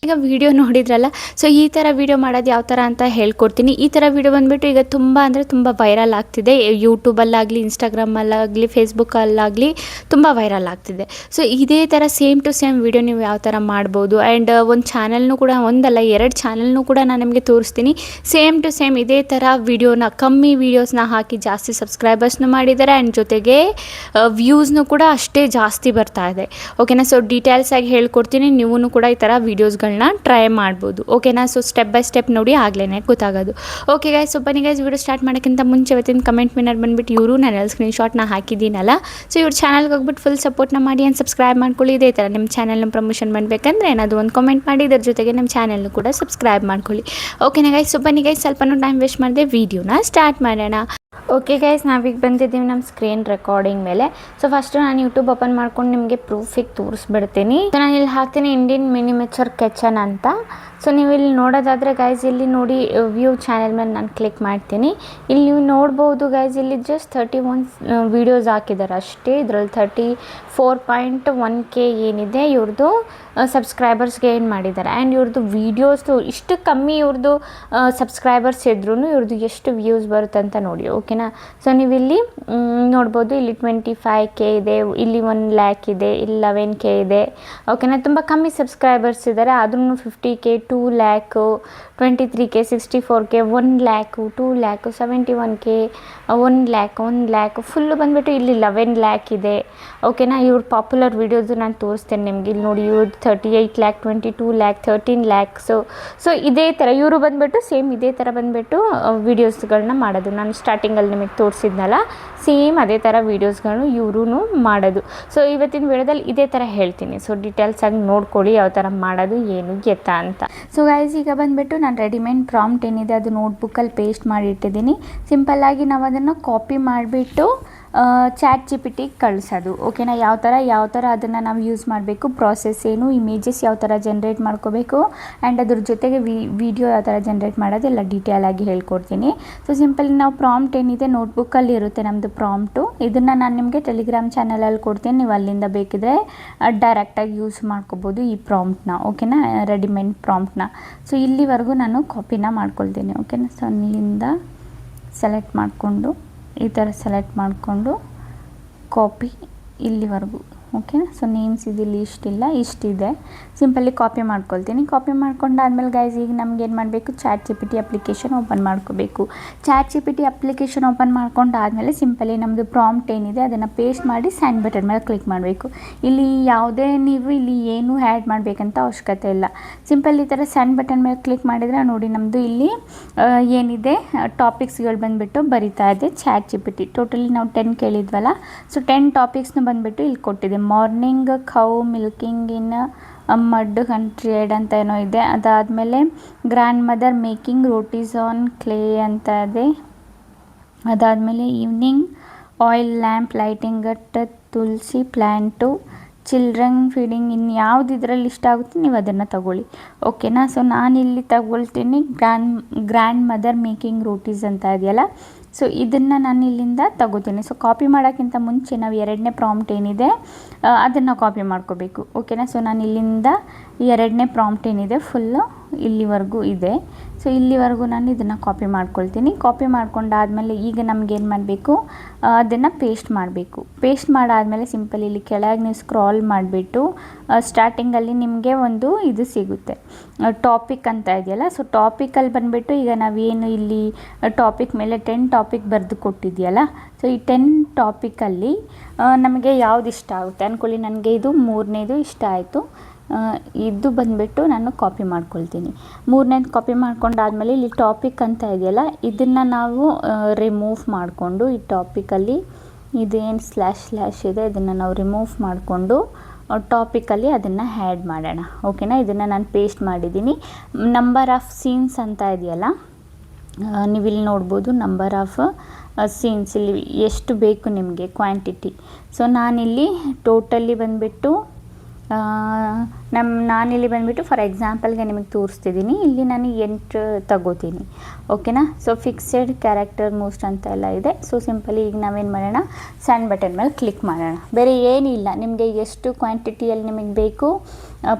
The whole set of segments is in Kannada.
ಈಗ ವಿಡಿಯೋ ನೋಡಿದ್ರಲ್ಲ, ಸೊ ಈ ಥರ ವಿಡಿಯೋ ಮಾಡೋದು ಯಾವ ಥರ ಅಂತ ಹೇಳ್ಕೊಡ್ತೀನಿ. ಈ ಥರ ವಿಡಿಯೋ ಬಂದುಬಿಟ್ಟು ಈಗ ತುಂಬ ಅಂದರೆ ತುಂಬ ವೈರಲ್ ಆಗ್ತಿದೆ. ಯೂಟ್ಯೂಬಲ್ಲಾಗಲಿ, ಇನ್ಸ್ಟಾಗ್ರಾಮಲ್ಲಾಗಲಿ, ಫೇಸ್ಬುಕ್ಕಲ್ಲಾಗಲಿ ತುಂಬ ವೈರಲ್ ಆಗ್ತಿದೆ. ಸೊ ಇದೇ ಥರ ಸೇಮ್ ಟು ಸೇಮ್ ವಿಡಿಯೋ ನೀವು ಯಾವ ಥರ ಮಾಡ್ಬೋದು. ಆ್ಯಂಡ್ ಒಂದು ಚಾನಲ್ನು ಕೂಡ, ಒಂದಲ್ಲ 2 ಚಾನಲ್ನು ಕೂಡ ನಾನು ನಿಮಗೆ ತೋರಿಸ್ತೀನಿ. ಸೇಮ್ ಟು ಸೇಮ್ ಇದೇ ಥರ ವಿಡಿಯೋನ, ಕಮ್ಮಿ ವೀಡಿಯೋಸ್ನ ಹಾಕಿ ಜಾಸ್ತಿ ಸಬ್ಸ್ಕ್ರೈಬರ್ಸ್ನು ಮಾಡಿದ್ದಾರೆ. ಆ್ಯಂಡ್ ಜೊತೆಗೆ ವ್ಯೂಸ್ನು ಕೂಡ ಅಷ್ಟೇ ಜಾಸ್ತಿ ಬರ್ತಾ ಇದೆ. ಓಕೆನಾ. ಸೊ ಡೀಟೇಲ್ಸ್ ಆಗಿ ಹೇಳ್ಕೊಡ್ತೀನಿ. ನೀವು ಕೂಡ ಈ ಥರ ವೀಡಿಯೋಸ್ಗಳನ್ನ ಟ್ರೈ ಮಾಡ್ಬೋದು. ಓಕೆನಾ. ಸೊ ಸ್ಟೆಪ್ ಬೈ ಸ್ಟೆಪ್ ನೋಡಿ ಆಗಲೇ ಗೊತ್ತಾಗೋದು. ಓಕೆ ಗೈಸ್, ಸೊ ಬನ್ನಿ ಗೈಸ್, ವಿಡಿಯೋ ಸ್ಟಾರ್ಟ್ ಮಾಡೋಕ್ಕಿಂತ ಮುಂಚೆ ಇವತ್ತಿನ ಕಮೆಂಟ್ ಮಿನ್ನರ್ ಬಂದುಬಿಟ್ಟು ಇವರು ನಾನು ಸ್ಕ್ರೀನ್ಶಾಟ್ನ ಹಾಕಿದ್ದೀನಲ್ಲ, ಸೊ ಇವ್ರ ಚಾನಲ್ಗೆ ಹೋಗ್ಬಿಟ್ಟು ಫುಲ್ ಸಪೋರ್ಟ್ನ ಮಾಡಿ ಆ್ಯಂಡ್ ಸಬ್ಸ್ಕ್ರೈಬ್ ಮಾಡ್ಕೊಳ್ಳಿ. ಇದೇ ಥರ ನಿಮ್ಮ ಚಾನಲ್ನ ಪ್ರಮೋಷನ್ ಮಾಡಬೇಕಂದ್ರೆ ಏನಾದರೂ ಒಂದು ಕಾಮೆಂಟ್ ಮಾಡಿ, ಇದ್ರ ಜೊತೆಗೆ ನಮ್ಮ ಚಾನಲ್ನು ಕೂಡ ಸಬ್ಸ್ಕ್ರೈಬ್ ಮಾಡ್ಕೊಳ್ಳಿ. ಓಕೆನಾ ಗೈಸ್. ಸೊ ಬನ್ನಿ ಗೈಸ್, ಸ್ವಲ್ಪನೂ ಟೈಮ್ ವೇಸ್ಟ್ ಮಾಡಿದೆ, ವೀಡಿಯೋನ ಸ್ಟಾರ್ಟ್ ಮಾಡೋಣ. ಓಕೆ ಗೈಸ್, ನಾವೀಗ ಬಂದಿದ್ದೀವಿ ನಮ್ಮ ಸ್ಕ್ರೀನ್ ರೆಕಾರ್ಡಿಂಗ್ ಮೇಲೆ. ಸೊ ಫಸ್ಟು ನಾನು ಯೂಟ್ಯೂಬ್ ಓಪನ್ ಮಾಡ್ಕೊಂಡು ನಿಮಗೆ ಪ್ರೂಫಿಗೆ ತೋರಿಸ್ಬಿಡ್ತೀನಿ. ಸೊ ನಾನು ಇಲ್ಲಿ ಹಾಕ್ತೀನಿ ಇಂಡಿಯನ್ ಮಿನಿಮೇಚರ್ ಕಿಚನ್ ಅಂತ. ಸೊ ನೀವು ಇಲ್ಲಿ ನೋಡೋದಾದರೆ ಗೈಸ್, ಇಲ್ಲಿ ನೋಡಿ ವ್ಯೂ ಚಾನೆಲ್ ಮೇಲೆ ನಾನು ಕ್ಲಿಕ್ ಮಾಡ್ತೀನಿ. ಇಲ್ಲಿ ನೀವು ನೋಡ್ಬೋದು ಗೈಸ್, ಇಲ್ಲಿ ಜಸ್ಟ್ 31 ವೀಡಿಯೋಸ್ ಹಾಕಿದ್ದಾರೆ ಅಷ್ಟೇ. ಇದರಲ್ಲಿ 34.1K ಏನಿದೆ ಇವ್ರದ್ದು ಸಬ್ಸ್ಕ್ರೈಬರ್ಸ್ಗೆ ಏನು ಮಾಡಿದ್ದಾರೆ. ಆ್ಯಂಡ್ ಇವ್ರದ್ದು ವೀಡಿಯೋಸ್ದು ಇಷ್ಟು ಕಮ್ಮಿ ಇವ್ರದ್ದು ಸಬ್ಸ್ಕ್ರೈಬರ್ಸ್ ಇದ್ರೂ ಇವ್ರದ್ದು ಎಷ್ಟು ವ್ಯೂಸ್ ಬರುತ್ತೆ ಅಂತ ನೋಡಿ. ಓಕೆನಾ. ಸೊ ನೀವು ಇಲ್ಲಿ ನೋಡ್ಬೋದು, ಇಲ್ಲಿ 25K ಇದೆ, ಇಲ್ಲಿ 1 ಲ್ಯಾಕ್ ಇದೆ, ಇಲ್ಲಿ 11K ಇದೆ. ಓಕೆನಾ. ತುಂಬ ಕಮ್ಮಿ ಸಬ್ಸ್ಕ್ರೈಬರ್ಸ್ ಇದ್ದಾರೆ, ಆದ್ರೂ 50K, 2 lakh, 23K, 64K, 1 lakh, 2 lakh, 71K, 1 lac full ಬಂದುಬಿಟ್ಟು ಇಲ್ಲಿ 11 ಲ್ಯಾಕ್ ಇದೆ. ಓಕೆನಾ. ಇವ್ರ ಪಾಪ್ಯುಲರ್ ವೀಡಿಯೋಸು ನಾನು ತೋರಿಸ್ತೇನೆ ನಿಮಗೆ. ಇಲ್ಲಿ ನೋಡಿ, ಇವ್ರದ್ದು 38 ಲ್ಯಾಕ್, 22 ಲ್ಯಾಕ್, 13 ಲ್ಯಾಕ್ಸು. ಸೊ ಇದೇ ಥರ ಇವರು ಬಂದುಬಿಟ್ಟು ಸೇಮ್ ಇದೇ ಥರ ಬಂದುಬಿಟ್ಟು ವೀಡಿಯೋಸ್ಗಳನ್ನ ಮಾಡೋದು. ನಾನು ಸ್ಟಾರ್ಟಿಂಗಲ್ಲಿ ನಿಮಗೆ ತೋರಿಸಿದ್ನಲ್ಲ, ಸೇಮ್ ಅದೇ ಥರ ವೀಡಿಯೋಸ್ಗಳು ಇವರು ಮಾಡೋದು. ಸೊ ಇವತ್ತಿನ ವಿಡಿಯೋದಲ್ಲಿ ಇದೇ ಥರ ಹೇಳ್ತೀನಿ. ಸೊ ಡೀಟೇಲ್ಸಾಗಿ ನೋಡ್ಕೊಳ್ಳಿ ಯಾವ ಥರ ಮಾಡೋದು, ಏನು ಎತ್ತ ಅಂತ. ಸೊ ಗೈಸ್, ಈಗ ಬಂದುಬಿಟ್ಟು ನಾನು ರೆಡಿಮೇಡ್ ಪ್ರಾಂಪ್ಟ್ ಏನಿದೆ ಅದು ನೋಟ್ಬುಕ್ಕಲ್ಲಿ ಪೇಸ್ಟ್ ಮಾಡಿ ಇಟ್ಟಿದ್ದೀನಿ. ಸಿಂಪಲ್ಲಾಗಿ ನಾವು ಅದನ್ನು ಕಾಪಿ ಮಾಡಿಬಿಟ್ಟು ChatGPT ಕಳಿಸೋದು. ಓಕೆನಾ. ಯಾವ ಥರ ಅದನ್ನು ನಾವು ಯೂಸ್ ಮಾಡಬೇಕು, ಪ್ರಾಸೆಸ್ ಏನು, ಇಮೇಜಸ್ ಯಾವ ಥರ ಜನ್ರೇಟ್ ಮಾಡ್ಕೋಬೇಕು, ಆ್ಯಂಡ್ ಅದ್ರ ಜೊತೆಗೆ ವಿಡಿಯೋ ಯಾವ ಥರ ಜನ್ರೇಟ್ ಮಾಡೋದು ಎಲ್ಲ ಡೀಟೇಲಾಗಿ ಹೇಳ್ಕೊಡ್ತೀನಿ. ಸೊ ಸಿಂಪಲ್ ನಾವು ಪ್ರಾಂಪ್ಟ್ ಏನಿದೆ ನೋಟ್ಬುಕ್ಕಲ್ಲಿ ಇರುತ್ತೆ ನಮ್ಮದು ಪ್ರಾಂಪ್ಟು. ಇದನ್ನು ನಾನು ನಿಮಗೆ ಟೆಲಿಗ್ರಾಮ್ ಚಾನಲಲ್ಲಿ ಕೊಡ್ತೀನಿ. ನೀವು ಅಲ್ಲಿಂದ ಬೇಕಿದ್ರೆ ಡೈರೆಕ್ಟಾಗಿ ಯೂಸ್ ಮಾಡ್ಕೋಬೋದು ಈ ಪ್ರಾಂಪ್ಟ್ನ. ಓಕೆನಾ. ರೆಡಿಮೇಡ್ ಪ್ರಾಂಪ್ಟ್ನ. ಸೊ ಇಲ್ಲಿವರೆಗೂ ನಾನು ಕಾಪಿನ ಮಾಡ್ಕೊಳ್ತೀನಿ. ಓಕೆನಾ. ಸೊ ಅಲ್ಲಿಂದ ಸೆಲೆಕ್ಟ್ ಮಾಡಿಕೊಂಡು ಈ ಥರ ಸೆಲೆಕ್ಟ್ ಮಾಡಿಕೊಂಡು ಕಾಪಿ ಇಲ್ಲಿವರೆಗೂ. ಓಕೆನಾ. ಸೊ ನೇಮ್ಸ್ ಇದಿಲ್ಲಿ ಇಷ್ಟಿದೆ. ಸಿಂಪಲ್ಲಿ ಕಾಪಿ ಮಾಡ್ಕೊಳ್ತೀನಿ. ಕಾಪಿ ಮಾಡ್ಕೊಂಡಾದ್ಮೇಲೆ ಗೈಸ್, ಈಗ ನಮ್ಗೆ ಏನು ಮಾಡಬೇಕು, ChatGPT ಅಪ್ಲಿಕೇಶನ್ ಓಪನ್ ಮಾಡ್ಕೋಬೇಕು. ChatGPT ಅಪ್ಲಿಕೇಶನ್ ಓಪನ್ ಮಾಡ್ಕೊಂಡಾದ್ಮೇಲೆ ಸಿಂಪಲಿ ನಮ್ಮದು ಪ್ರಾಂಪ್ಟ್ ಏನಿದೆ ಅದನ್ನು ಪೇಸ್ಟ್ ಮಾಡಿ ಸೆಂಡ್ ಬಟನ್ ಮೇಲೆ ಕ್ಲಿಕ್ ಮಾಡಬೇಕು. ಇಲ್ಲಿ ಯಾವುದೇ ನೀವು ಇಲ್ಲಿ ಏನು ಆ್ಯಡ್ ಮಾಡಬೇಕಂತ ಅವಶ್ಯಕತೆ ಇಲ್ಲ. ಸಿಂಪಲ್ ಈ ಥರ ಸೆಂಡ್ ಬಟನ್ ಮೇಲೆ ಕ್ಲಿಕ್ ಮಾಡಿದರೆ ನೋಡಿ, ನಮ್ಮದು ಇಲ್ಲಿ ಏನಿದೆ ಟಾಪಿಕ್ಸ್ಗಳು ಬಂದುಬಿಟ್ಟು ಬರಿತಾ ಇದೆ ChatGPT. ಟೋಟಲಿ ನಾವು 10 ಕೇಳಿದ್ವಲ್ಲ, ಸೊ 10 ಟಾಪಿಕ್ಸ್ನ ಬಂದುಬಿಟ್ಟು ಇಲ್ಲಿ ಕೊಟ್ಟಿದೆ. Morning cow milking in mud courtyard ಅಂತ ಏನೋ ಇದೆ. ಅದಾದಮೇಲೆ grandmother making rotis on clay ಅಂತ ಇದೆ. ಅದಾದಮೇಲೆ evening oil lamp lighting at tulsi plant, children feeding. ಇನ್ನು ಯಾವ್ದು ಇದರಲ್ಲಿ ಇಷ್ಟ ಆಗುತ್ತೆ ನೀವು ಅದನ್ನು ತಗೊಳ್ಳಿ. ಓಕೆನಾ. ಸೊ ನಾನಿಲ್ಲಿ ತಗೊಳ್ತೀನಿ ಗ್ರ್ಯಾಂಡ್ ಮದರ್ ಮೇಕಿಂಗ್ ರೋಟೀಸ್ ಅಂತ ಇದೆಯಲ್ಲ, ಸೊ ಇದನ್ನು ನಾನು ಇಲ್ಲಿಂದ ತಗೋತೀನಿ. ಸೊ ಕಾಪಿ ಮಾಡೋಕ್ಕಿಂತ ಮುಂಚೆ ನಾವು 2ನೇ ಪ್ರಾಂಪ್ಟ್ ಏನಿದೆ ಅದನ್ನು ಕಾಪಿ ಮಾಡ್ಕೋಬೇಕು. ಓಕೆನಾ. ಸೊ ನಾನು ಇಲ್ಲಿಂದ 2ನೇ ಪ್ರಾಂಪ್ಟ್ ಏನಿದೆ ಫುಲ್ಲು ಇಲ್ಲಿವರೆಗೂ ಇದೆ. ಸೊ ಇಲ್ಲಿವರೆಗೂ ನಾನು ಇದನ್ನು ಕಾಪಿ ಮಾಡ್ಕೊಳ್ತೀನಿ. ಕಾಪಿ ಮಾಡ್ಕೊಂಡಾದಮೇಲೆ ಈಗ ನಮಗೇನು ಮಾಡಬೇಕು, ಅದನ್ನು ಪೇಸ್ಟ್ ಮಾಡಬೇಕು. ಪೇಸ್ಟ್ ಮಾಡಾದಮೇಲೆ ಸಿಂಪಲ್ ಇಲ್ಲಿ ಕೆಳಗೆ ನೀವು ಸ್ಕ್ರಾಲ್ ಮಾಡಿಬಿಟ್ಟು ಸ್ಟಾರ್ಟಿಂಗಲ್ಲಿ ನಿಮಗೆ ಒಂದು ಇದು ಸಿಗುತ್ತೆ, ಟಾಪಿಕ್ ಅಂತ ಇದೆಯಲ್ಲ. ಸೊ ಟಾಪಿಕಲ್ಲಿ ಬಂದುಬಿಟ್ಟು ಈಗ ನಾವೇನು ಇಲ್ಲಿ ಟಾಪಿಕ್ ಮೇಲೆ 10 ಟಾಪಿಕ್ ಬರೆದು ಕೊಟ್ಟಿದೆಯಲ್ಲ, ಸೊ ಈ 10 ಟಾಪಿಕಲ್ಲಿ ನಮಗೆ ಯಾವ್ದು ಇಷ್ಟ ಆಗುತ್ತೆ ಅಂದ್ಕೊಳ್ಳಿ. ನನಗೆ ಇದು 3ನೇದು ಇಷ್ಟ ಆಯಿತು. ಇದು ಬಂದುಬಿಟ್ಟು ನಾನು ಕಾಪಿ ಮಾಡ್ಕೊಳ್ತೀನಿ. 3ನೇದು ಕಾಪಿ ಮಾಡ್ಕೊಂಡಾದ್ಮೇಲೆ ಇಲ್ಲಿ ಟಾಪಿಕ್ ಅಂತ ಇದೆಯಲ್ಲ, ಇದನ್ನು ನಾವು ರಿಮೂವ್ ಮಾಡಿಕೊಂಡು ಈ ಟಾಪಿಕಲ್ಲಿ ಇದೇನು ಸ್ಲ್ಯಾಶ್ ಇದೆ ಇದನ್ನು ನಾವು ರಿಮೂವ್ ಮಾಡಿಕೊಂಡು ಟಾಪಿಕಲ್ಲಿ ಅದನ್ನು ಆ್ಯಡ್ ಮಾಡೋಣ. ಓಕೆನಾ. ಇದನ್ನು ನಾನು ಪೇಸ್ಟ್ ಮಾಡಿದ್ದೀನಿ. ನಂಬರ್ ಆಫ್ ಸೀನ್ಸ್ ಅಂತ ಇದೆಯಲ್ಲ, ನೀವಿಲ್ಲಿ ನೋಡ್ಬೋದು ನಂಬರ್ ಆಫ್ ಸೀನ್ಸ್ ಇಲ್ಲಿ ಎಷ್ಟು ಬೇಕು ನಿಮಗೆ ಕ್ವಾಂಟಿಟಿ. ಸೊ ನಾನಿಲ್ಲಿ ಟೋಟಲಿ ಬಂದುಬಿಟ್ಟು ನಾನಿಲ್ಲಿ ಬಂದುಬಿಟ್ಟು ಫಾರ್ ಎಕ್ಸಾಂಪಲ್ಗೆ ನಿಮಗೆ ತೋರಿಸ್ತಿದ್ದೀನಿ. ಇಲ್ಲಿ ನಾನು 8 ತಗೋತೀನಿ, ಓಕೆನಾ. ಸೊ ಫಿಕ್ಸೆಡ್ ಕ್ಯಾರೆಕ್ಟರ್ ಮೋಸ್ಟ್ ಅಂತ ಎಲ್ಲ ಇದೆ. ಸೊ ಸಿಂಪಲಿ ಈಗ ನಾವೇನು ಮಾಡೋಣ, ಸೆಂಡ್ ಬಟನ್ ಮೇಲೆ ಕ್ಲಿಕ್ ಮಾಡೋಣ. ಬೇರೆ ಏನಿಲ್ಲ, ನಿಮಗೆ ಎಷ್ಟು ಕ್ವಾಂಟಿಟಿಯಲ್ಲಿ ನಿಮಗೆ ಬೇಕು,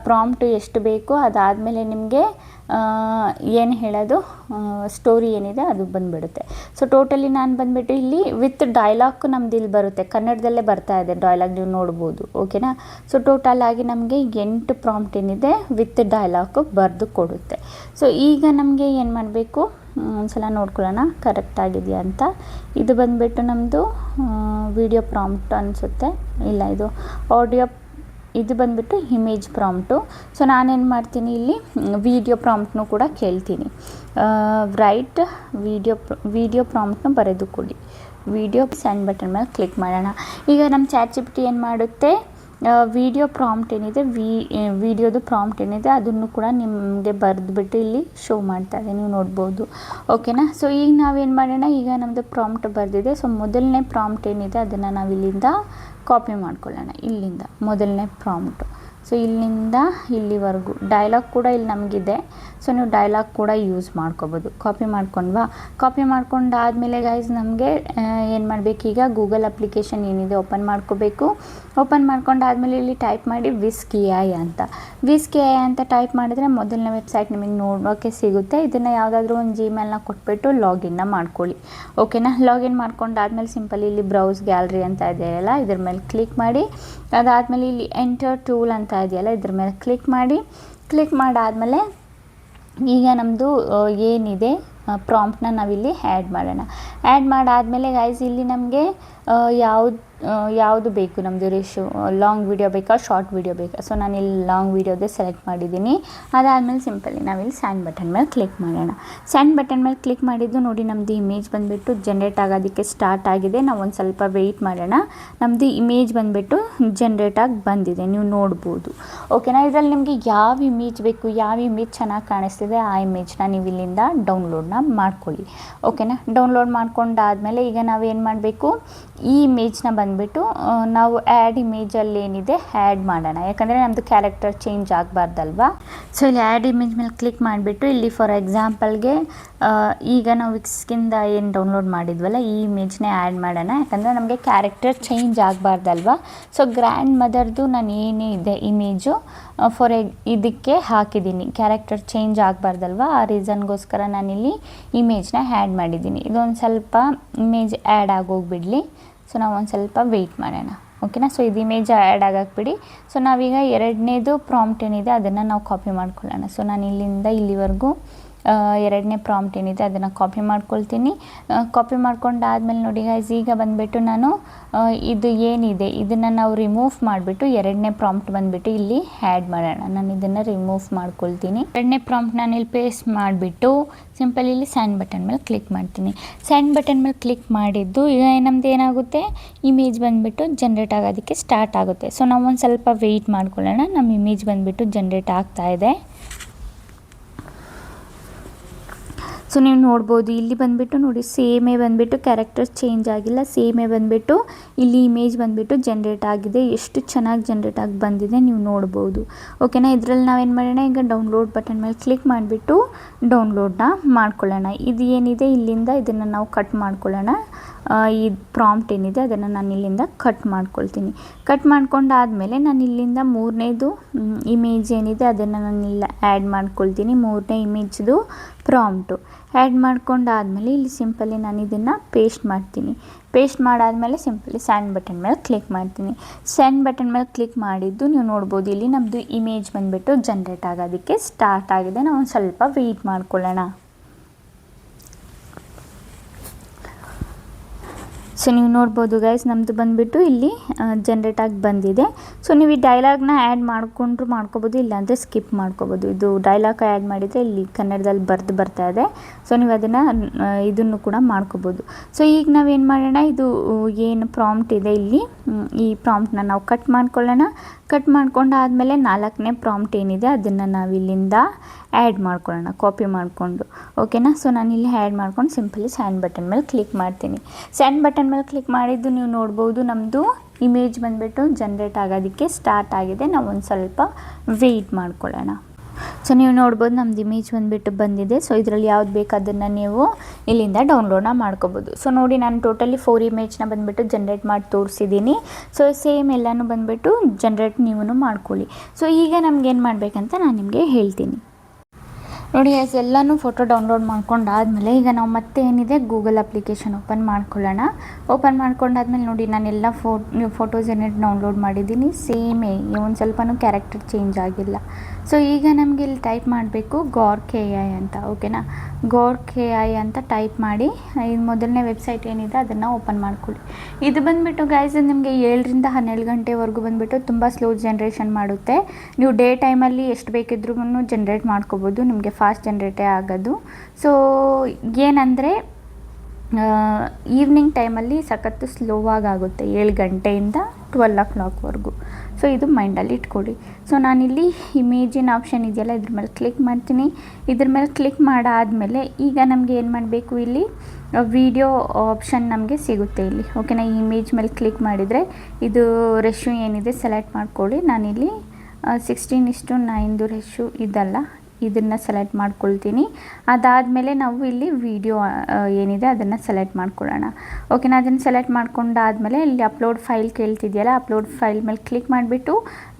ಪ್ರಾಂಪ್ಟ್ ಎಷ್ಟು ಬೇಕು, ಅದಾದಮೇಲೆ ನಿಮಗೆ ಏನು ಹೇಳೋದು, ಸ್ಟೋರಿ ಏನಿದೆ ಅದು ಬಂದುಬಿಡುತ್ತೆ. ಸೊ ಟೋಟಲಿ ನಾನು ಬಂದುಬಿಟ್ಟು ಇಲ್ಲಿ ವಿತ್ ಡೈಲಾಗ್ ನಮ್ದು ಇಲ್ಲಿ ಬರುತ್ತೆ, ಕನ್ನಡದಲ್ಲೇ ಬರ್ತಾ ಇದೆ ಡೈಲಾಗ್, ನೀವು ನೋಡ್ಬೋದು, ಓಕೆನಾ. ಸೊ ಟೋಟಲ್ ಆಗಿ ನಮಗೆ 8 ಪ್ರಾಂಪ್ಟ್ ಏನಿದೆ ವಿತ್ ಡೈಲಾಗು ಬರೆದು ಕೊಡುತ್ತೆ. ಸೊ ಈಗ ನಮಗೆ ಏನು ಮಾಡಬೇಕು, ಒಂದ್ಸಲ ನೋಡ್ಕೊಳ್ಳೋಣ ಕರೆಕ್ಟ್ ಆಗಿದೆಯಾ ಅಂತ. ಇದು ಬಂದುಬಿಟ್ಟು ನಮ್ಮದು ವಿಡಿಯೋ ಪ್ರಾಂಪ್ಟ್ ಅನಿಸುತ್ತೆ, ಇಲ್ಲ ಇದು ಆಡಿಯೋ, ಇದು ಬಂದುಬಿಟ್ಟು ಇಮೇಜ್ ಪ್ರಾಂಪ್ಟು. ಸೊ ನಾನೇನು ಮಾಡ್ತೀನಿ, ಇಲ್ಲಿ ವಿಡಿಯೋ ಪ್ರಾಂಪ್ಟ್ನು ಕೂಡ ಕೇಳ್ತೀನಿ. ರೈಟ್ ವಿಡಿಯೋ ಪ್ರಾಂಪ್ಟ್ನ ಬರೆದು ಕೊಡಿ, ವಿಡಿಯೋ ಸೆಂಡ್ ಬಟನ್ ಮೇಲೆ ಕ್ಲಿಕ್ ಮಾಡೋಣ. ಈಗ ನಮ್ಮ ChatGPT ಏನು ಮಾಡುತ್ತೆ, ವಿಡಿಯೋ ಪ್ರಾಂಪ್ಟ್ ಏನಿದೆ, ವಿಡಿಯೋದು ಪ್ರಾಂಪ್ಟ್ ಏನಿದೆ ಅದನ್ನು ಕೂಡ ನಿಮಗೆ ಬರೆದುಬಿಟ್ಟು ಇಲ್ಲಿ ಶೋ ಮಾಡ್ತಾ ಇದೆ, ನೀವು ನೋಡ್ಬೋದು, ಓಕೆನಾ. ಸೊ ಈಗ ನಾವೇನು ಮಾಡೋಣ, ಈಗ ನಮ್ಮದು ಪ್ರಾಂಪ್ಟ್ ಬರೆದಿದೆ. ಸೊ ಮೊದಲನೇ ಪ್ರಾಂಪ್ಟ್ ಏನಿದೆ ಅದನ್ನು ನಾವು ಇಲ್ಲಿಂದ ಕಾಪಿ ಮಾಡ್ಕೊಳ್ಳೋಣ, ಇಲ್ಲಿಂದ ಮೊದಲನೇ ಪ್ರಾಂಪ್ಟು. ಸೊ ಇಲ್ಲಿಂದ ಇಲ್ಲಿವರೆಗೂ ಡೈಲಾಗ್ ಕೂಡ ಇಲ್ಲಿ ನಮಗಿದೆ. ಸೊ ನೀವು ಡೈಲಾಗ್ ಕೂಡ ಯೂಸ್ ಮಾಡ್ಕೋಬೋದು. ಕಾಪಿ ಮಾಡ್ಕೊಂಡ್ವಾ, ಕಾಪಿ ಮಾಡ್ಕೊಂಡಾದಮೇಲೆ ಗೈಸ್ ನಮಗೆ ಏನು ಮಾಡಬೇಕು, ಈಗ ಗೂಗಲ್ ಅಪ್ಲಿಕೇಶನ್ ಏನಿದೆ ಓಪನ್ ಮಾಡ್ಕೋಬೇಕು. ಓಪನ್ ಮಾಡ್ಕೊಂಡಾದಮೇಲೆ ಇಲ್ಲಿ ಟೈಪ್ ಮಾಡಿ ವಿಸ್ಕಿಐ ಅಂತ. ವಿಸ್ಕಿಐ ಅಂತ ಟೈಪ್ ಮಾಡಿದ್ರೆ ಮೊದಲನೇ ವೆಬ್ಸೈಟ್ ನಿಮಗೆ ನೋಡೋಕ್ಕೆ ಸಿಗುತ್ತೆ. ಇದನ್ನು ಯಾವುದಾದ್ರೂ ಒಂದು ಜಿಮೇಲ್ನ ಕೊಟ್ಬಿಟ್ಟು ಲಾಗಿನ್ನ ಮಾಡ್ಕೊಳ್ಳಿ, ಓಕೆನಾ. ಲಾಗಿನ್ ಮಾಡ್ಕೊಂಡಾದ್ಮೇಲೆ ಸಿಂಪಲ್ ಇಲ್ಲಿ ಬ್ರೌಸ್ ಗ್ಯಾಲರಿ ಅಂತ ಇದೆಯಲ್ಲ, ಇದ್ರ ಮೇಲೆ ಕ್ಲಿಕ್ ಮಾಡಿ. ಅದಾದಮೇಲೆ ಇಲ್ಲಿ ಎಂಟರ್ ಟೂಲ್ ಅಂತ ಇದೆಯಲ್ಲ, ಇದ್ರ ಮೇಲೆ ಕ್ಲಿಕ್ ಮಾಡಿ. ಕ್ಲಿಕ್ ಮಾಡಾದಮೇಲೆ ಈಗ ನಮ್ಮದು ಏನಿದೆ ಪ್ರಾಂಪ್ಟ್ನ ನಾವಿಲ್ಲಿ ಆ್ಯಡ್ ಮಾಡೋಣ. ಆ್ಯಡ್ ಮಾಡಾದಮೇಲೆ ಗೈಸ್ ಇಲ್ಲಿ ನಮಗೆ ಯಾವುದು ಬೇಕು, ನಮ್ಮದು ರೇಷು ಲಾಂಗ್ ವೀಡಿಯೋ ಬೇಕಾ, ಶಾರ್ಟ್ ವೀಡಿಯೋ ಬೇಕಾ. ಸೊ ನಾನಿಲ್ಲಿ ಲಾಂಗ್ ವೀಡಿಯೋದೇ ಸೆಲೆಕ್ಟ್ ಮಾಡಿದ್ದೀನಿ. ಅದಾದಮೇಲೆ ಸಿಂಪಲಿ ನಾವಿಲ್ಲಿ ಸೆಂಡ್ ಬಟನ್ ಮೇಲೆ ಕ್ಲಿಕ್ ಮಾಡೋಣ. ಸೆಂಡ್ ಬಟನ್ ಮೇಲೆ ಕ್ಲಿಕ್ ಮಾಡಿದ್ದು ನೋಡಿ, ನಮ್ಮದು ಇಮೇಜ್ ಬಂದುಬಿಟ್ಟು ಜನ್ರೇಟ್ ಆಗೋದಕ್ಕೆ ಸ್ಟಾರ್ಟ್ ಆಗಿದೆ. ನಾವು ಒಂದು ಸ್ವಲ್ಪ ವೆಯ್ಟ್ ಮಾಡೋಣ. ನಮ್ಮದು ಇಮೇಜ್ ಬಂದುಬಿಟ್ಟು ಜನ್ರೇಟ್ ಆಗಿ ಬಂದಿದೆ, ನೀವು ನೋಡ್ಬೋದು, ಓಕೆನಾ. ಇದರಲ್ಲಿ ನಿಮಗೆ ಯಾವ ಇಮೇಜ್ ಬೇಕು, ಯಾವ ಇಮೇಜ್ ಚೆನ್ನಾಗಿ ಕಾಣಿಸ್ತಿದೆ ಆ ಇಮೇಜ್ನ ನೀವು ಇಲ್ಲಿಂದ ಡೌನ್ಲೋಡ್ನ ಮಾಡ್ಕೊಳ್ಳಿ, ಓಕೆನಾ. ಡೌನ್ಲೋಡ್ ಮಾಡ್ಕೊಂಡಾದಮೇಲೆ ಈಗ ನಾವೇನು ಮಾಡಬೇಕು, ಈ ಇಮೇಜ್ನ ಬಂದುಬಿಟ್ಟು ನಾವು ಆ್ಯಡ್ ಇಮೇಜಲ್ಲಿ ಏನಿದೆ ಆ್ಯಡ್ ಮಾಡೋಣ, ಯಾಕಂದರೆ ನಮ್ಮದು ಕ್ಯಾರೆಕ್ಟರ್ ಚೇಂಜ್ ಆಗಬಾರ್ದಲ್ವಾ. ಸೊ ಇಲ್ಲಿ ಆ್ಯಡ್ ಇಮೇಜ್ ಮೇಲೆ ಕ್ಲಿಕ್ ಮಾಡಿಬಿಟ್ಟು ಇಲ್ಲಿ ಫಾರ್ ಎಕ್ಸಾಂಪಲ್ಗೆ ಈಗ ನಾವು ವಿಕ್ಸ್ಕಿಂದ ಏನು ಡೌನ್ಲೋಡ್ ಮಾಡಿದ್ವಲ್ಲ ಈ ಇಮೇಜ್ನೇ ಆ್ಯಡ್ ಮಾಡೋಣ, ಯಾಕಂದರೆ ನಮಗೆ ಕ್ಯಾರೆಕ್ಟರ್ ಚೇಂಜ್ ಆಗಬಾರ್ದಲ್ವಾ. ಸೊ ಗ್ರ್ಯಾಂಡ್ ಮದರ್ದು ನಾನು ಏನೇ ಇದೆ ಇಮೇಜು ಇದಕ್ಕೆ ಹಾಕಿದ್ದೀನಿ, ಕ್ಯಾರೆಕ್ಟರ್ ಚೇಂಜ್ ಆಗಬಾರ್ದಲ್ವ, ಆ ರೀಸನ್ಗೋಸ್ಕರ ನಾನಿಲ್ಲಿ ಇಮೇಜ್ನ ಆ್ಯಡ್ ಮಾಡಿದ್ದೀನಿ. ಇದೊಂದು ಸ್ವಲ್ಪ ಇಮೇಜ್ ಆ್ಯಡ್ ಆಗೋಗಿಬಿಡಲಿ. ಸೊ ನಾವು ಒಂದು ಸ್ವಲ್ಪ ವೆಯ್ಟ್ ಮಾಡೋಣ, ಓಕೆನಾ. ಸೊ ಇದು ಇಮೇಜ್ ಆ್ಯಡ್ ಆಗಾಕ್ಬಿಡಿ. ಸೊ ನಾವೀಗ ಎರಡನೇದು ಪ್ರಾಂಪ್ಟ್ ಏನಿದೆ ಅದನ್ನು ನಾವು ಕಾಪಿ ಮಾಡ್ಕೊಳ್ಳೋಣ. ಸೊ ನಾನು ಇಲ್ಲಿಂದ ಇಲ್ಲಿವರೆಗೂ ಎರಡನೇ ಪ್ರಾಂಪ್ಟ್ ಏನಿದೆ ಅದನ್ನು ಕಾಪಿ ಮಾಡ್ಕೊಳ್ತೀನಿ. ಕಾಪಿ ಮಾಡ್ಕೊಂಡಾದ್ಮೇಲೆ ನೋಡಿ ಗೈಸ್, ಈಗ ಬಂದುಬಿಟ್ಟು ನಾನು ಇದು ಏನಿದೆ ಇದನ್ನು ನಾವು ರಿಮೂವ್ ಮಾಡಿಬಿಟ್ಟು ಎರಡನೇ ಪ್ರಾಂಪ್ಟ್ ಬಂದುಬಿಟ್ಟು ಇಲ್ಲಿ ಆ್ಯಡ್ ಮಾಡೋಣ. ನಾನು ಇದನ್ನು ರಿಮೂವ್ ಮಾಡ್ಕೊಳ್ತೀನಿ. ಎರಡನೇ ಪ್ರಾಂಪ್ಟ್ ನಾನು ಇಲ್ಲಿ ಪೇಸ್ಟ್ ಮಾಡಿಬಿಟ್ಟು ಸಿಂಪಲ್ ಇಲ್ಲಿ ಸೆಂಡ್ ಬಟನ್ ಮೇಲೆ ಕ್ಲಿಕ್ ಮಾಡ್ತೀನಿ. ಸೆಂಡ್ ಬಟನ್ ಮೇಲೆ ಕ್ಲಿಕ್ ಮಾಡಿದ್ದು ಈಗ ನಮ್ದು ಏನಾಗುತ್ತೆ, ಇಮೇಜ್ ಬಂದುಬಿಟ್ಟು ಜನ್ರೇಟ್ ಆಗೋದಕ್ಕೆ ಸ್ಟಾರ್ಟ್ ಆಗುತ್ತೆ. ಸೊ ನಾವು ಒಂದು ಸ್ವಲ್ಪ ವೆಯ್ಟ್ ಮಾಡ್ಕೊಳ್ಳೋಣ. ನಮ್ಮ ಇಮೇಜ್ ಬಂದುಬಿಟ್ಟು ಜನ್ರೇಟ್ ಆಗ್ತಾ ಇದೆ. ಸೊ ನೀವು ನೋಡ್ಬೋದು ಇಲ್ಲಿ ಬಂದುಬಿಟ್ಟು ನೋಡಿ, ಸೇಮೇ ಬಂದುಬಿಟ್ಟು ಕ್ಯಾರೆಕ್ಟರ್ಸ್ ಚೇಂಜ್ ಆಗಿಲ್ಲ, ಸೇಮೇ ಬಂದುಬಿಟ್ಟು ಇಲ್ಲಿ ಇಮೇಜ್ ಬಂದುಬಿಟ್ಟು ಜನ್ರೇಟ್ ಆಗಿದೆ. ಎಷ್ಟು ಚೆನ್ನಾಗಿ ಜನ್ರೇಟ್ ಆಗಿ ಬಂದಿದೆ ನೀವು ನೋಡ್ಬೋದು, ಓಕೆನಾ. ಇದರಲ್ಲಿ ನಾವೇನು ಮಾಡೋಣ, ಈಗ ಡೌನ್ಲೋಡ್ ಬಟನ್ ಮೇಲೆ ಕ್ಲಿಕ್ ಮಾಡಿಬಿಟ್ಟು ಡೌನ್ಲೋಡ್ನ ಮಾಡ್ಕೊಳ್ಳೋಣ. ಇದು ಏನಿದೆ ಇಲ್ಲಿಂದ ಇದನ್ನು ನಾವು ಕಟ್ ಮಾಡ್ಕೊಳ್ಳೋಣ. ಈ ಪ್ರಾಂಪ್ಟ್ ಏನಿದೆ ಅದನ್ನು ನಾನು ಇಲ್ಲಿಂದ ಕಟ್ ಮಾಡ್ಕೊಳ್ತೀನಿ. ಕಟ್ ಮಾಡ್ಕೊಂಡಾದಮೇಲೆ ನಾನು ಇಲ್ಲಿಂದ ಮೂರನೇದು ಇಮೇಜ್ ಏನಿದೆ ಅದನ್ನು ನಾನು ಇಲ್ಲ ಆ್ಯಡ್ ಮಾಡ್ಕೊಳ್ತೀನಿ. ಮೂರನೇ ಇಮೇಜ್ದು ಪ್ರಾಂಪ್ಟು ಆ್ಯಡ್ ಮಾಡ್ಕೊಂಡಾದಮೇಲೆ ಇಲ್ಲಿ ಸಿಂಪಲಿ ನಾನು ಇದನ್ನು ಪೇಸ್ಟ್ ಮಾಡ್ತೀನಿ. ಪೇಸ್ಟ್ ಮಾಡಾದಮೇಲೆ ಸಿಂಪಲಿ ಸೆಂಡ್ ಬಟನ್ ಮೇಲೆ ಕ್ಲಿಕ್ ಮಾಡ್ತೀನಿ. ಸೆಂಡ್ ಬಟನ್ ಮೇಲೆ ಕ್ಲಿಕ್ ಮಾಡಿದ್ದು ನೀವು ನೋಡ್ಬೋದು, ಇಲ್ಲಿ ನಮ್ಮದು ಇಮೇಜ್ ಬಂದುಬಿಟ್ಟು ಜನ್ರೇಟ್ ಆಗೋದಕ್ಕೆ ಸ್ಟಾರ್ಟ್ ಆಗಿದೆ. ನಾವು ಒಂದು ಸ್ವಲ್ಪ ವೆಯ್ಟ್ ಮಾಡ್ಕೊಳ್ಳೋಣ. ಸೊ ನೀವು ನೋಡ್ಬೋದು ಗೈಸ್, ನಮ್ಮದು ಬಂದುಬಿಟ್ಟು ಇಲ್ಲಿ ಜನ್ರೇಟ್ ಆಗಿ ಬಂದಿದೆ. ಸೊ ನೀವು ಈ ಡೈಲಾಗ್ನ ಆ್ಯಡ್ ಮಾಡಿಕೊಂಡ್ರು ಮಾಡ್ಕೋಬೋದು, ಇಲ್ಲಾಂದರೆ ಸ್ಕಿಪ್ ಮಾಡ್ಕೋಬೋದು. ಇದು ಡೈಲಾಗ್ ಆ್ಯಡ್ ಮಾಡಿದರೆ ಇಲ್ಲಿ ಕನ್ನಡದಲ್ಲಿ ಬರ್ತಾ ಇದೆ. ಸೊ ನೀವು ಇದನ್ನು ಕೂಡ ಮಾಡ್ಕೋಬೋದು. ಸೊ ಈಗ ನಾವೇನು ಮಾಡೋಣ, ಇದು ಏನು ಪ್ರಾಂಪ್ಟ್ ಇದೆ ಇಲ್ಲಿ ಈ ಪ್ರಾಂಪ್ಟ್ನ ನಾವು ಕಟ್ ಮಾಡ್ಕೊಳ್ಳೋಣ. ಕಟ್ ಮಾಡ್ಕೊಂಡಾದಮೇಲೆ 4ನೇ ಪ್ರಾಂಪ್ಟ್ ಏನಿದೆ ಅದನ್ನು ನಾವು ಇಲ್ಲಿಂದ ಆ್ಯಡ್ ಮಾಡ್ಕೊಳ್ಳೋಣ, ಕಾಪಿ ಮಾಡಿಕೊಂಡು, ಓಕೆನಾ. ಸೊ ನಾನು ಇಲ್ಲಿ ಆ್ಯಡ್ ಮಾಡ್ಕೊಂಡು ಸಿಂಪಲಿ ಸೆಂಡ್ ಬಟನ್ ಮೇಲೆ ಕ್ಲಿಕ್ ಮಾಡ್ತೀನಿ. ಸೆಂಡ್ ಬಟನ್ ಬಟನ್ ಮೇಲೆ ಕ್ಲಿಕ್ ಮಾಡಿದ್ದು ನೀವು ನೋಡ್ಬೋದು ನಮ್ಮದು ಇಮೇಜ್ ಬಂದುಬಿಟ್ಟು ಜನ್ರೇಟ್ ಆಗೋದಕ್ಕೆ ಸ್ಟಾರ್ಟ್ ಆಗಿದೆ. ನಾವು ಒಂದು ಸ್ವಲ್ಪ ವೆಯ್ಟ್ ಮಾಡ್ಕೊಳ್ಳೋಣ. ಸೊ ನೀವು ನೋಡ್ಬೋದು ನಮ್ಮದು ಇಮೇಜ್ ಬಂದುಬಿಟ್ಟು ಬಂದಿದೆ. ಸೊ ಇದರಲ್ಲಿ ಯಾವ್ದು ಬೇಕು ಅದನ್ನು ನೀವು ಇಲ್ಲಿಂದ ಡೌನ್ಲೋಡ್ನ ಮಾಡ್ಕೋಬೋದು. ಸೊ ನೋಡಿ ನಾನು ಟೋಟಲಿ 4 ಇಮೇಜ್ನ ಬಂದುಬಿಟ್ಟು ಜನ್ರೇಟ್ ಮಾಡಿ ತೋರಿಸಿದ್ದೀನಿ. ಸೊ ಸೇಮ್ ಎಲ್ಲನೂ ಬಂದುಬಿಟ್ಟು ಜನ್ರೇಟ್ ನೀವು ಮಾಡ್ಕೊಳ್ಳಿ. ಸೊ ಈಗ ನಮ್ಗೇನು ಮಾಡಬೇಕಂತ ನಾನು ನಿಮಗೆ ಹೇಳ್ತೀನಿ. ನೋಡಿ ಎಲ್ಲನೂ ಫೋಟೋ ಡೌನ್ಲೋಡ್ ಮಾಡ್ಕೊಂಡಾದಮೇಲೆ ಈಗ ನಾವು ಮತ್ತೆ ಏನಿದೆ ಗೂಗಲ್ ಅಪ್ಲಿಕೇಶನ್ ಓಪನ್ ಮಾಡ್ಕೊಳ್ಳೋಣ. ಓಪನ್ ಮಾಡ್ಕೊಂಡಾದ್ಮೇಲೆ ನೋಡಿ ನಾನೆಲ್ಲ ಫೋಟೋಸ್ ಏನೇನು ಡೌನ್ಲೋಡ್ ಮಾಡಿದ್ದೀನಿ ಸೇಮೇ, ಒಂದು ಸ್ವಲ್ಪನೂ ಕ್ಯಾರೆಕ್ಟರ್ ಚೇಂಜ್ ಆಗಿಲ್ಲ. ಸೊ ಈಗ ನಮಗೆ ಇಲ್ಲಿ ಟೈಪ್ ಮಾಡಬೇಕು GAURK.AI ಅಂತ. ಓಕೆನಾ, GAURK.AI ಅಂತ ಟೈಪ್ ಮಾಡಿ ಇದು ಮೊದಲನೇ ವೆಬ್ಸೈಟ್ ಏನಿದೆ ಅದನ್ನು ಓಪನ್ ಮಾಡ್ಕೊಳ್ಳಿ. ಇದು ಬಂದುಬಿಟ್ಟು ಗೈಸ್ ನಿಮಗೆ 7 ರಿಂದ 12 ಗಂಟೆವರೆಗೂ ಬಂದುಬಿಟ್ಟು ತುಂಬ ಸ್ಲೋ ಜನ್ರೇಷನ್ ಮಾಡುತ್ತೆ. ನೀವು ಡೇ ಟೈಮಲ್ಲಿ ಎಷ್ಟು ಬೇಕಿದ್ರೂ ಜನ್ರೇಟ್ ಮಾಡ್ಕೋಬೋದು, ನಿಮಗೆ ಫಾಸ್ಟ್ ಜನ್ರೇಟೇ ಆಗೋದು. ಸೊ ಏನಂದರೆ ಈವ್ನಿಂಗ್ ಟೈಮಲ್ಲಿ ಸಖತ್ತು ಸ್ಲೋವಾಗಿ ಆಗುತ್ತೆ 7 ಗಂಟೆಯಿಂದ 12 o'clockವರೆಗೂ. ಸೊ ಇದು ಮೈಂಡಲ್ಲಿ ಇಟ್ಕೊಳ್ಳಿ. ಸೊ ನಾನಿಲ್ಲಿ ಇಮೇಜಿನ ಆಪ್ಷನ್ ಇದೆಯಲ್ಲ ಇದ್ರ ಮೇಲೆ ಕ್ಲಿಕ್ ಮಾಡ್ತೀನಿ. ಇದ್ರ ಮೇಲೆ ಕ್ಲಿಕ್ ಮಾಡಾದಮೇಲೆ ಈಗ ನಮಗೆ ಏನು ಮಾಡಬೇಕು, ಇಲ್ಲಿ ವಿಡಿಯೋ ಆಪ್ಷನ್ ನಮಗೆ ಸಿಗುತ್ತೆ ಇಲ್ಲಿ. ಓಕೆನಾ, ಈ ಇಮೇಜ್ ಮೇಲೆ ಕ್ಲಿಕ್ ಮಾಡಿದರೆ ಇದು ರೇಷ್ಯೋ ಏನಿದೆ ಸೆಲೆಕ್ಟ್ ಮಾಡ್ಕೊಳ್ಳಿ. ನಾನಿಲ್ಲಿ 16:9 ರೇಷ್ಯೋ ಇದಲ್ಲ, ಇದನ್ನು ಸೆಲೆಕ್ಟ್ ಮಾಡ್ಕೊಳ್ತೀನಿ. ಅದಾದಮೇಲೆ ನಾವು ಇಲ್ಲಿ ವಿಡಿಯೋ ಏನಿದೆ ಅದನ್ನು ಸೆಲೆಕ್ಟ್ ಮಾಡ್ಕೊಳ್ಳೋಣ. ಓಕೆನಾ, ಅದನ್ನು ಸೆಲೆಕ್ಟ್ ಮಾಡ್ಕೊಂಡಾದಮೇಲೆ ಇಲ್ಲಿ ಅಪ್ಲೋಡ್ ಫೈಲ್ ಕೇಳ್ತಿದೆಯಲ್ಲ, ಅಪ್ಲೋಡ್ ಫೈಲ್ ಮೇಲೆ ಕ್ಲಿಕ್ ಮಾಡಿಬಿಟ್ಟು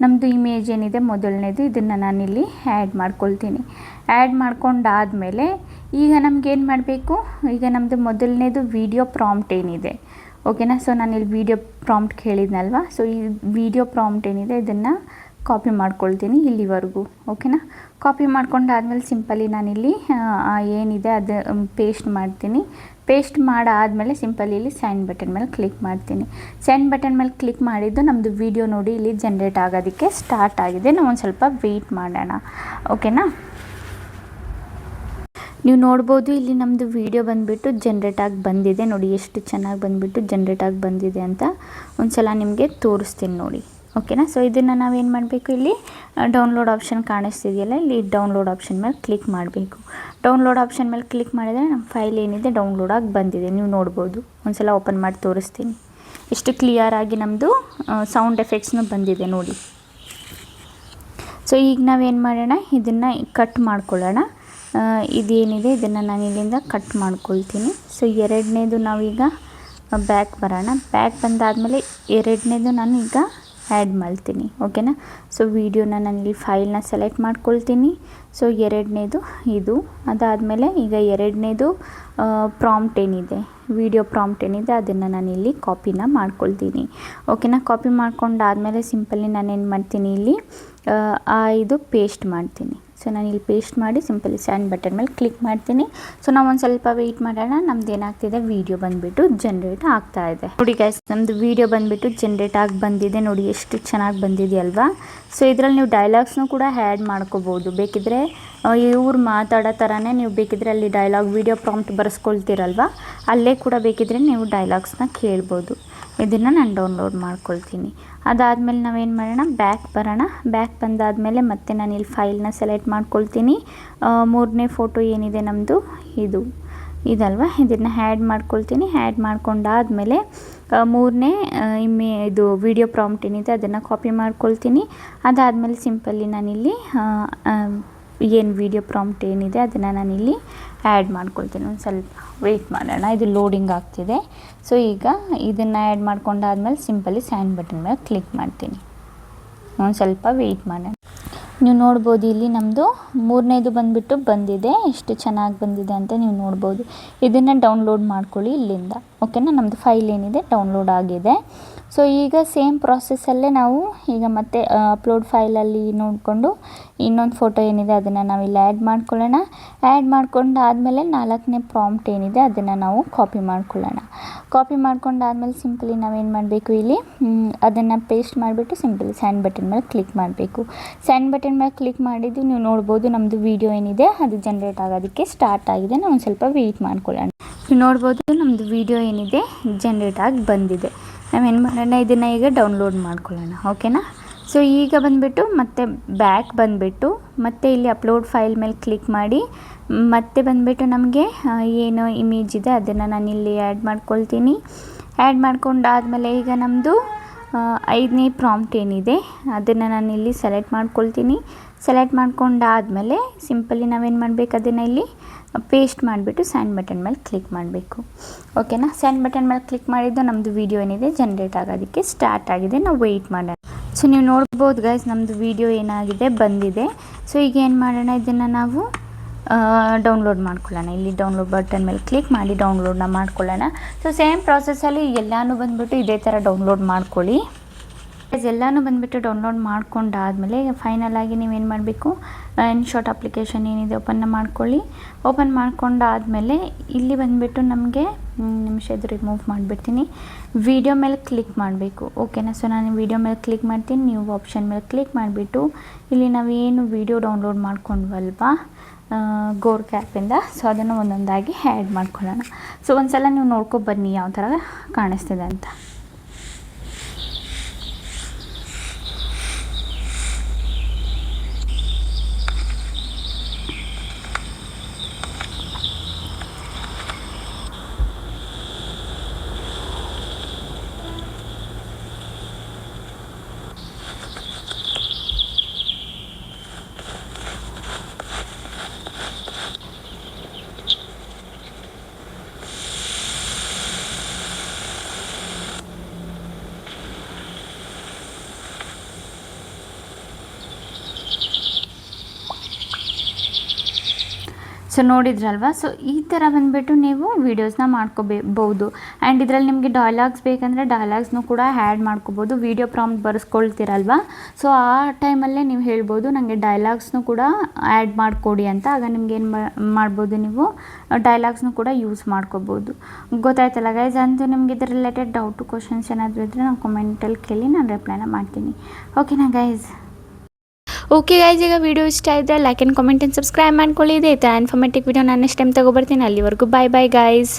ನಮ್ಮದು ಇಮೇಜ್ ಏನಿದೆ ಮೊದಲನೇದು ಇದನ್ನು ನಾನಿಲ್ಲಿ ಆ್ಯಡ್ ಮಾಡ್ಕೊಳ್ತೀನಿ. ಆ್ಯಡ್ ಮಾಡ್ಕೊಂಡಾದಮೇಲೆ ಈಗ ನಮಗೇನು ಮಾಡಬೇಕು, ಈಗ ನಮ್ಮದು ಮೊದಲನೇದು ವಿಡಿಯೋ ಪ್ರಾಂಪ್ಟ್ ಏನಿದೆ. ಓಕೆನಾ, ಸೊ ನಾನಿಲ್ಲಿ ವಿಡಿಯೋ ಪ್ರಾಂಪ್ಟ್ ಕೇಳಿದ್ನಲ್ವ, ಸೊ ಈ ವಿಡಿಯೋ ಪ್ರಾಂಪ್ಟ್ ಏನಿದೆ ಇದನ್ನು ಕಾಪಿ ಮಾಡ್ಕೊಳ್ತೀನಿ ಇಲ್ಲಿವರೆಗೂ. ಓಕೆನಾ, ಕಾಪಿ ಮಾಡ್ಕೊಂಡಾದ್ಮೇಲೆ ಸಿಂಪಲಿ ನಾನಿಲ್ಲಿ ಏನಿದೆ ಅದು ಪೇಸ್ಟ್ ಮಾಡ್ತೀನಿ. ಪೇಸ್ಟ್ ಮಾಡಾದಮೇಲೆ ಸಿಂಪಲಿ ಇಲ್ಲಿ ಸೆಂಡ್ ಬಟನ್ ಮೇಲೆ ಕ್ಲಿಕ್ ಮಾಡ್ತೀನಿ. ಸೆಂಡ್ ಬಟನ್ ಮೇಲೆ ಕ್ಲಿಕ್ ಮಾಡಿದ್ದು ನಮ್ಮದು ವಿಡಿಯೋ ನೋಡಿ ಇಲ್ಲಿ ಜನ್ರೇಟ್ ಆಗೋದಕ್ಕೆ ಸ್ಟಾರ್ಟ್ ಆಗಿದೆ. ನಾವು ಒಂದು ಸ್ವಲ್ಪ ವೆಯ್ಟ್ ಮಾಡೋಣ. ಓಕೆನಾ, ನೀವು ನೋಡ್ಬೋದು ಇಲ್ಲಿ ನಮ್ಮದು ವಿಡಿಯೋ ಬಂದುಬಿಟ್ಟು ಜನ್ರೇಟ್ ಆಗಿ ಬಂದಿದೆ. ನೋಡಿ ಎಷ್ಟು ಚೆನ್ನಾಗಿ ಬಂದುಬಿಟ್ಟು ಜನ್ರೇಟ್ ಆಗಿ ಬಂದಿದೆ ಅಂತ ಒಂದು ಸಲ ನಿಮಗೆ ತೋರಿಸ್ತೀನಿ ನೋಡಿ. ಓಕೆನಾ, ಸೊ ಇದನ್ನು ನಾವೇನು ಮಾಡಬೇಕು, ಇಲ್ಲಿ ಡೌನ್ಲೋಡ್ ಆಪ್ಷನ್ ಕಾಣಿಸ್ತಿದೆಯಲ್ಲ, ಇಲ್ಲಿ ಡೌನ್ಲೋಡ್ ಆಪ್ಷನ್ ಮೇಲೆ ಕ್ಲಿಕ್ ಮಾಡಬೇಕು. ಡೌನ್ಲೋಡ್ ಆಪ್ಷನ್ ಮೇಲೆ ಕ್ಲಿಕ್ ಮಾಡಿದರೆ ನಮ್ಮ ಫೈಲ್ ಏನಿದೆ ಡೌನ್ಲೋಡ್ ಆಗಿ ಬಂದಿದೆ. ನೀವು ನೋಡ್ಬೋದು, ಒಂದು ಸಲ ಓಪನ್ ಮಾಡಿ ತೋರಿಸ್ತೀನಿ. ಎಷ್ಟು ಕ್ಲಿಯರಾಗಿ ನಮ್ಮದು ಸೌಂಡ್ ಎಫೆಕ್ಟ್ಸ್ನು ಬಂದಿದೆ ನೋಡಿ. ಸೊ ಈಗ ನಾವೇನು ಮಾಡೋಣ, ಇದನ್ನು ಕಟ್ ಮಾಡ್ಕೊಳ್ಳೋಣ. ಇದೇನಿದೆ ಇದನ್ನು ನಾನು ಇಲ್ಲಿಂದ ಕಟ್ ಮಾಡ್ಕೊಳ್ತೀನಿ. ಸೊ ಎರಡನೇದು ನಾವೀಗ ಬ್ಯಾಕ್ ಬರೋಣ. ಬ್ಯಾಕ್ ಬಂದಾದಮೇಲೆ ಎರಡನೇದು ನಾನು ಈಗ ಆ್ಯಡ್ ಮಾಡ್ತೀನಿ. ಓಕೆನಾ, ಸೊ ವಿಡಿಯೋನ ನಾನಿಲ್ಲಿ ಫೈಲ್ನ ಸೆಲೆಕ್ಟ್ ಮಾಡ್ಕೊಳ್ತೀನಿ. ಸೊ ಎರಡನೇದು ಇದು. ಅದಾದಮೇಲೆ ಈಗ ಎರಡನೇದು ಪ್ರಾಂಪ್ಟ್ ಏನಿದೆ, ವಿಡಿಯೋ ಪ್ರಾಂಪ್ಟ್ ಏನಿದೆ ಅದನ್ನು ನಾನಿಲ್ಲಿ ಕಾಪಿನ ಮಾಡ್ಕೊಳ್ತೀನಿ. ಓಕೆನಾ, ಕಾಪಿ ಮಾಡ್ಕೊಂಡಾದಮೇಲೆ ಸಿಂಪಲಿ ನಾನೇನು ಮಾಡ್ತೀನಿ, ಇಲ್ಲಿ ಇದು ಪೇಸ್ಟ್ ಮಾಡ್ತೀನಿ. ಸೊ ನಾನಿಲ್ಲಿ ಪೇಸ್ಟ್ ಮಾಡಿ ಸಿಂಪಲಿ ಸೆಂಡ್ ಬಟನ್ ಮೇಲೆ ಕ್ಲಿಕ್ ಮಾಡ್ತೀನಿ. ಸೊ ನಾವು ಒಂದು ಸ್ವಲ್ಪ ವೆಯ್ಟ್ ಮಾಡೋಣ. ನಮ್ದು ಏನಾಗ್ತಿದೆ, ವಿಡಿಯೋ ಬಂದುಬಿಟ್ಟು ಜನ್ರೇಟ್ ಆಗ್ತಾ ಇದೆ ನೋಡಿ ಗೈಸ್. ನಮ್ಮದು ವಿಡಿಯೋ ಬಂದುಬಿಟ್ಟು ಜನ್ರೇಟ್ ಆಗಿ ಬಂದಿದೆ ನೋಡಿ, ಎಷ್ಟು ಚೆನ್ನಾಗಿ ಬಂದಿದೆ ಅಲ್ವಾ. ಸೊ ಇದರಲ್ಲಿ ನೀವು ಡೈಲಾಗ್ಸ್ನೂ ಕೂಡ ಆ್ಯಡ್ ಮಾಡ್ಕೋಬೋದು. ಬೇಕಿದ್ದರೆ ಇವ್ರು ಮಾತಾಡೋ ಥರನೇ ನೀವು ಬೇಕಿದ್ರೆ ಅಲ್ಲಿ ಡೈಲಾಗ್ ವಿಡಿಯೋ ಪ್ರಾಂಪ್ಟ್ ಬರೆಸ್ಕೊಳ್ತೀರಲ್ವ, ಅಲ್ಲೇ ಕೂಡ ಬೇಕಿದ್ರೆ ನೀವು ಡೈಲಾಗ್ಸ್ನ ಕೇಳ್ಬೋದು. ಇದನ್ನು ನಾನು ಡೌನ್ಲೋಡ್ ಮಾಡ್ಕೊಳ್ತೀನಿ. ಅದಾದಮೇಲೆ ನಾವೇನು ಮಾಡೋಣ, ಬ್ಯಾಕ್ ಬರೋಣ. ಬ್ಯಾಕ್ ಬಂದಾದಮೇಲೆ ಮತ್ತೆ ನಾನು ಇಲ್ಲಿ ಫೈಲ್ನ ಸೆಲೆಕ್ಟ್ ಮಾಡ್ಕೊಳ್ತೀನಿ. ಮೂರನೇ ಫೋಟೋ ಏನಿದೆ ನಮ್ಮದು ಇದಲ್ವ, ಇದನ್ನು ಆ್ಯಡ್ ಮಾಡ್ಕೊಳ್ತೀನಿ. ಆ್ಯಡ್ ಮಾಡ್ಕೊಂಡಾದಮೇಲೆ ಮೂರನೇ ಇದು ವಿಡಿಯೋ ಪ್ರಾಂಪ್ಟ್ ಏನಿದೆ ಅದನ್ನು ಕಾಪಿ ಮಾಡ್ಕೊಳ್ತೀನಿ. ಅದಾದಮೇಲೆ ಸಿಂಪಲ್ಲಿ ನಾನಿಲ್ಲಿ ಏನು ವಿಡಿಯೋ ಪ್ರಾಂಪ್ಟ್ ಏನಿದೆ ಅದನ್ನು ನಾನಿಲ್ಲಿ ಆ್ಯಡ್ ಮಾಡ್ಕೊಳ್ತೀನಿ. ಒಂದು ಸ್ವಲ್ಪ ವೆಯ್ಟ್ ಮಾಡೋಣ, ಇದು ಲೋಡಿಂಗ್ ಆಗ್ತಿದೆ. ಸೊ ಈಗ ಇದನ್ನು ಆ್ಯಡ್ ಮಾಡ್ಕೊಂಡಾದ್ಮೇಲೆ ಸಿಂಪಲಿ ಸೆಂಡ್ ಬಟನ್ ಮೇಲೆ ಕ್ಲಿಕ್ ಮಾಡ್ತೀನಿ. ಒಂದು ಸ್ವಲ್ಪ ವೆಯ್ಟ್ ಮಾಡೋಣ. ನೀವು ನೋಡ್ಬೋದು ಇಲ್ಲಿ ನಮ್ಮದು ಮೂರನೇದು ಬಂದುಬಿಟ್ಟು ಬಂದಿದೆ, ಎಷ್ಟು ಚೆನ್ನಾಗಿ ಬಂದಿದೆ ಅಂತ ನೀವು ನೋಡ್ಬೋದು. ಇದನ್ನು ಡೌನ್ಲೋಡ್ ಮಾಡ್ಕೊಳ್ಳಿ ಇಲ್ಲಿಂದ. ಓಕೆನಾ, ನಮ್ಮದು ಫೈಲ್ ಏನಿದೆ ಡೌನ್ಲೋಡ್ ಆಗಿದೆ. ಸೊ ಈಗ ಸೇಮ್ ಪ್ರಾಸೆಸ್ಸಲ್ಲೇ ನಾವು ಈಗ ಮತ್ತೆ ಅಪ್ಲೋಡ್ ಫೈಲಲ್ಲಿ ನೋಡಿಕೊಂಡು ಇನ್ನೊಂದು ಫೋಟೋ ಏನಿದೆ ಅದನ್ನು ನಾವಿಲ್ಲಿ ಆ್ಯಡ್ ಮಾಡ್ಕೊಳ್ಳೋಣ. ಆ್ಯಡ್ ಮಾಡ್ಕೊಂಡು ಆದಮೇಲೆ 4ನೇ ಪ್ರಾಂಪ್ಟ್ ಏನಿದೆ ಅದನ್ನು ನಾವು ಕಾಪಿ ಮಾಡ್ಕೊಳ್ಳೋಣ. ಕಾಪಿ ಮಾಡ್ಕೊಂಡಾದ್ಮೇಲೆ ಸಿಂಪಲಿ ನಾವೇನು ಮಾಡಬೇಕು, ಇಲ್ಲಿ ಅದನ್ನು ಪೇಸ್ಟ್ ಮಾಡಿಬಿಟ್ಟು ಸಿಂಪಲಿ ಸೆಂಡ್ ಬಟನ್ ಮೇಲೆ ಕ್ಲಿಕ್ ಮಾಡಬೇಕು. ಸೆಂಡ್ ಬಟನ್ ಮೇಲೆ ಕ್ಲಿಕ್ ಮಾಡಿದ್ದು ನೀವು ನೋಡ್ಬೋದು ನಮ್ಮದು ವಿಡಿಯೋ ಏನಿದೆ ಅದು ಜನ್ರೇಟ್ ಆಗೋದಕ್ಕೆ ಸ್ಟಾರ್ಟ್ ಆಗಿದೆ. ನಾವು ಒಂದು ಸ್ವಲ್ಪ ವೆಯ್ಟ್ ಮಾಡ್ಕೊಳ್ಳೋಣ. ನೀವು ನೋಡ್ಬೋದು ನಮ್ಮದು ವಿಡಿಯೋ ಏನಿದೆ ಜನ್ರೇಟ್ ಆಗಿ ಬಂದಿದೆ. ನಾವೇನು ಮಾಡೋಣ, ಇದನ್ನು ಈಗ ಡೌನ್ಲೋಡ್ ಮಾಡ್ಕೊಳ್ಳೋಣ. ಓಕೆನಾ, ಸೊ ಈಗ ಬಂದುಬಿಟ್ಟು ಮತ್ತೆ ಬ್ಯಾಕ್ ಬಂದುಬಿಟ್ಟು ಮತ್ತೆ ಇಲ್ಲಿ ಅಪ್ಲೋಡ್ ಫೈಲ್ ಮೇಲೆ ಕ್ಲಿಕ್ ಮಾಡಿ ಮತ್ತೆ ಬಂದುಬಿಟ್ಟು ನಮಗೆ ಏನು ಇಮೇಜ್ ಇದೆ ಅದನ್ನು ನಾನು ಇಲ್ಲಿ ಆ್ಯಡ್ ಮಾಡ್ಕೊಳ್ತೀನಿ. ಆ್ಯಡ್ ಮಾಡ್ಕೊಂಡಾದಮೇಲೆ ಈಗ ನಮ್ಮದು 5ನೇ ಪ್ರಾಂಪ್ಟ್ ಏನಿದೆ ಅದನ್ನು ನಾನು ಇಲ್ಲಿ ಸೆಲೆಕ್ಟ್ ಮಾಡ್ಕೊಳ್ತೀನಿ. ಸೆಲೆಕ್ಟ್ ಮಾಡ್ಕೊಂಡಾದಮೇಲೆ ಸಿಂಪಲಿ ನಾವೇನು ಮಾಡಬೇಕು, ಅದನ್ನು ಇಲ್ಲಿ ಪೇಸ್ಟ್ ಮಾಡಿಬಿಟ್ಟು ಸೆಂಡ್ ಬಟನ್ ಮೇಲೆ ಕ್ಲಿಕ್ ಮಾಡಬೇಕು. ಓಕೆನಾ. ಸೆಂಡ್ ಬಟನ್ ಮೇಲೆ ಕ್ಲಿಕ್ ಮಾಡಿದ್ದು ನಮ್ಮದು ವೀಡಿಯೋ ಏನಿದೆ ಜನ್ರೇಟ್ ಆಗೋದಕ್ಕೆ ಸ್ಟಾರ್ಟ್ ಆಗಿದೆ. ನಾವು ವೆಯ್ಟ್ ಮಾಡೋಣ. ಸೊ ನೀವು ನೋಡ್ಬೋದು ಗೈಸ್, ನಮ್ಮದು ವೀಡಿಯೋ ಏನಾಗಿದೆ ಬಂದಿದೆ. ಸೊ ಈಗ ಏನು ಮಾಡೋಣ, ಇದನ್ನು ನಾವು ಡೌನ್ಲೋಡ್ ಮಾಡ್ಕೊಳ್ಳೋಣ. ಇಲ್ಲಿ ಡೌನ್ಲೋಡ್ ಬಟನ್ ಮೇಲೆ ಕ್ಲಿಕ್ ಮಾಡಿ ಡೌನ್ಲೋಡ್ನ ಮಾಡ್ಕೊಳ್ಳೋಣ. ಸೊ ಸೇಮ್ ಪ್ರಾಸೆಸ್ಸಲ್ಲಿ ಎಲ್ಲನೂ ಬಂದುಬಿಟ್ಟು ಇದೇ ಥರ ಡೌನ್ಲೋಡ್ ಮಾಡ್ಕೊಳ್ಳಿ. ಎಲ್ಲನೂ ಬಂದುಬಿಟ್ಟು ಡೌನ್ಲೋಡ್ ಮಾಡ್ಕೊಂಡಾದಮೇಲೆ ಫೈನಲಾಗಿ ನೀವೇನು ಮಾಡಬೇಕು, ಇನ್ಶಾಟ್ ಅಪ್ಲಿಕೇಶನ್ ಏನಿದೆ ಓಪನ್ನ ಮಾಡ್ಕೊಳ್ಳಿ. ಓಪನ್ ಮಾಡ್ಕೊಂಡಾದಮೇಲೆ ಇಲ್ಲಿ ಬಂದುಬಿಟ್ಟು ನಮಗೆ ನಿಮಿಷ ಇದು ರಿಮೂವ್ ಮಾಡಿಬಿಡ್ತೀನಿ. ವೀಡಿಯೋ ಮೇಲೆ ಕ್ಲಿಕ್ ಮಾಡಬೇಕು. ಓಕೆನಾ. ಸೊ ನಾನು ವೀಡಿಯೋ ಮೇಲೆ ಕ್ಲಿಕ್ ಮಾಡ್ತೀನಿ. ನೀವು ಆಪ್ಷನ್ ಮೇಲೆ ಕ್ಲಿಕ್ ಮಾಡಿಬಿಟ್ಟು ಇಲ್ಲಿ ನಾವೇನು ವೀಡಿಯೋ ಡೌನ್ಲೋಡ್ ಮಾಡ್ಕೊಂಡ್ವಲ್ವಾ ಗೋರ್ಕ್ ಆ್ಯಪಿಂದ, ಸೊ ಅದನ್ನು ಒಂದೊಂದಾಗಿ ಆ್ಯಡ್ ಮಾಡ್ಕೊಳ್ಳೋಣ. ಸೊ ಒಂದು ಸಲ ನೀವು ನೋಡ್ಕೊಬನ್ನಿ ಯಾವ ಥರ ಕಾಣಿಸ್ತಿದೆ ಅಂತ. ಸೊ ನೋಡಿದ್ರಲ್ವಾ. ಸೊ ಈ ಥರ ಬಂದುಬಿಟ್ಟು ನೀವು ವೀಡಿಯೋಸ್ನ ಮಾಡ್ಕೋಬಹುದು. ಆ್ಯಂಡ್ ಇದರಲ್ಲಿ ನಿಮಗೆ ಡೈಲಾಗ್ಸ್ ಬೇಕಂದರೆ ಡೈಲಾಗ್ಸ್ನೂ ಕೂಡ ಆ್ಯಡ್ ಮಾಡ್ಕೋಬೋದು. ವೀಡಿಯೋ ಪ್ರಾಂಪ್ಟ್ ಬರೆಸ್ಕೊಳ್ತೀರಲ್ವ, ಸೊ ಆ ಟೈಮಲ್ಲೇ ನೀವು ಹೇಳ್ಬೋದು ನನಗೆ ಡೈಲಾಗ್ಸ್ನೂ ಕೂಡ ಆ್ಯಡ್ ಮಾಡಿಕೊಡಿ ಅಂತ. ಆಗ ನಿಮ್ಗೆ ಏನು ಮಾಡ್ಬೋದು, ನೀವು ಡೈಲಾಗ್ಸ್ನೂ ಕೂಡ ಯೂಸ್ ಮಾಡ್ಕೋಬೋದು. ಗೊತ್ತಾಯ್ತಲ್ಲ ಗೈಸ್. ಅಂತೂ ನಿಮ್ಗೆ ಇದ್ರ ರಿಲೇಟೆಡ್ ಡೌಟು ಕ್ವಶನ್ಸ್ ಏನಾದರೂ ಇದ್ದರೆ ನಾನು ಕಮೆಂಟಲ್ಲಿ ಕೇಳಿ ನಾನು ರಿಪ್ಲೈನ ಮಾಡ್ತೀನಿ. ಓಕೆನಾ ಗೈಸ್. ಓಕೆ ಗೈಸ್, ಈಗ ವಿಡಿಯೋ ಇಷ್ಟ ಇದ್ದರೆ like and comment and subscribe ಮಾಡ್ಕೊಳ್ಳಿ. ಇದೇ ಥರ ಇನ್ಫಾರ್ಮೇಟಿವ್ ವಿಡಿಯೋ ನಾನು ನೆಕ್ಸ್ಟ್ ಟೈಮ್ ತೊಗೊಬರ್ತೀನಿ. ಅಲ್ಲಿವರೆಗೂ ಬಾಯ್ ಬಾಯ್ ಗೈಸ್.